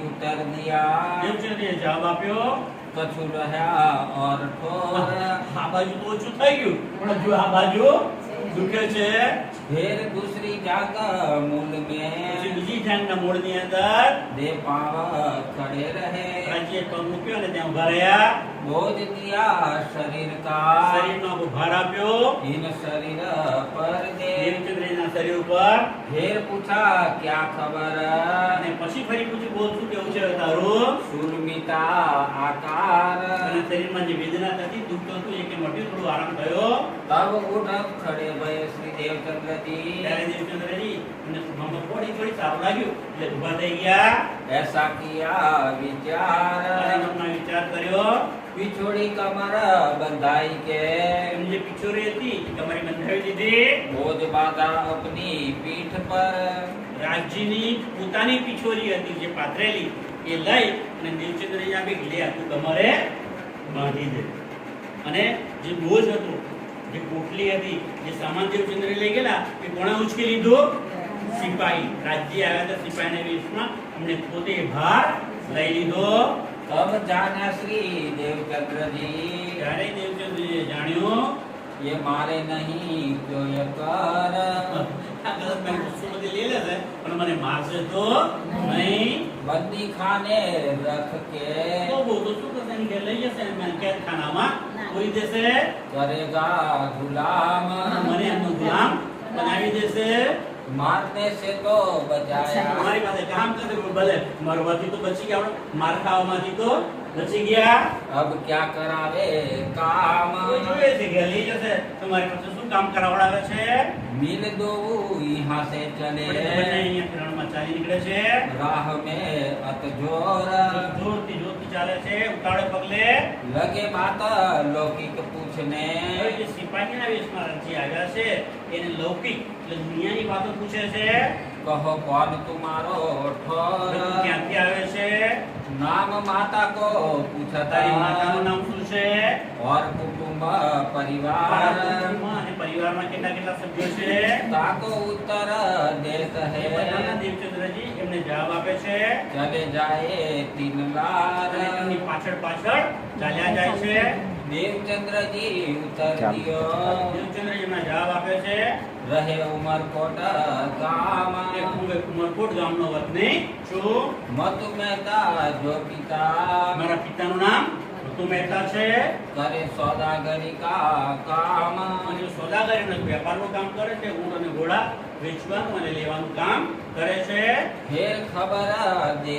उत्तर दिया દેવચંદ્રએ જવાબ આપ્યો कछु रहा और ठोर આ બાજુ તો ઓછું થઈ ગયું પણ જો આ બાજુ દુખે છે फिर दूसरी जाकर मूल પછી में બીજી જાંગના મૂળની અંદર दे पाव खड़े रहे રાજ્ય પગ મૂક્યો અને ત્યાં ઉભા રહ્યા बोझ दिया शरीर का શરીરનો ભાર આપ્યો इन शरीर पर दे દેવચંદ્રના શરીર ઉપર फिर पूछा क्या खबर અને પછી ફરી પૂછ્યું બોલ શું કેવું છે તારું शून्यता आकार અને શરીરમાં જે વેદના થતી દુઃખ હતું એ કે મટ્યું થોડું આરામ થયો तब उठ खड़े भय श्री देवचंद्र जी ત્યારે દેવચંદ્રજી એમને મનમાં થોડી સારું લાગ્યું એટલે ઊભા થઈ ગયા ऐसा किया અને विचार મનમાં વિચાર કર્યો पिछोड़ी कमर बंधाई के એમની જે પિછોરી હતી એ કમરે બંધાવી દીધી बोझ बांधा अपनी पीठ पर રાજ્યની પોતાની પિછોરી હતી જે પાથરેલી એ લઈ અને દેવચંદ્રજી આપી લે તું કમરે બાંધી દે અને જે બોજ હતો જે પોટલી હતી જે સામાન દેવચંદ્ર લઈ ગયેલા એ કોણે ઉચકી લીધો સિપાહી રાજ્ય આવ્યા હતા સિપાહીના વેશમાં એમણે પોતે ભાર લઈ લીધો तब जाना श्री देवचंद्र जी ત્યારે દેવચંદ્રજીએ જાણ્યું ये मारे नहीं क्यों ये कर આ ગલત મેં વસ્તુ બધી લઈ લેશે પણ મને મારશે તો નહીં बंदी खाने रख के તો બહુ તો શું કરશે એની ઘેર લઈ જશે એમ કેદખાનામાં પૂરી દેશે करेगा गुलाम મને એમનો ગુલામ બનાવી દેશે मारने से तो बचाया તમારી પાસે કામ કરે ભલે મરવાથી તો બચી ગયા માર ખાવામાંથી તો બચી ગયા अब क्या करावे काम કોઈ જોઈએ છે કે લઈ જશે તમારી પાસે શું કામ કરાવડાવે છે मिल दो यहाँ से चले પણ એ બંને અહીંયા રણમાં ચાલી નીકળે છે राह में अतजोर જોરથી ચાલે છે ઉતાળે પગલે लगे बात लौकिक पूछने હવે જે સિપાહીના વેશમાં રણજી આવ્યા છે એને લૌકિક એટલે દુનિયાની વાતો પૂછે છે कहो कौन तुम्हारो ठोर તું ક્યાંથી આવે છે नाम माता को पूछा તારી માતાનું था નામ શું છે और कुटुंब તારા परिवार કુટુંબમાં અને પરિવારમાં કેટલા સભ્યો છે ताको उत्तर देत એ બધાના है દેવચંદ્રજી એમને જવાબ આપે છે चले जाए तीन लार અને તેમની પાછળ ચાલ્યા જાય છે देवचंद्र जी उत्तर दियो દેવચંદ્રજી એમના જવાબ આપે છે रहे उमरकोट गाम કે હું એક ઉમરકોટ ગામનો વતની છું मत मेहता जो पिता મારા પિતાનું નામ ઋતુ મહેતા છે करे सौदागरी का काम અને સોદાગરી અને વેપારનું કામ કરે છે ઊંટ અને ઘોડા વેચવાનું અને લેવાનું કામ કરે છે फिर खबर दे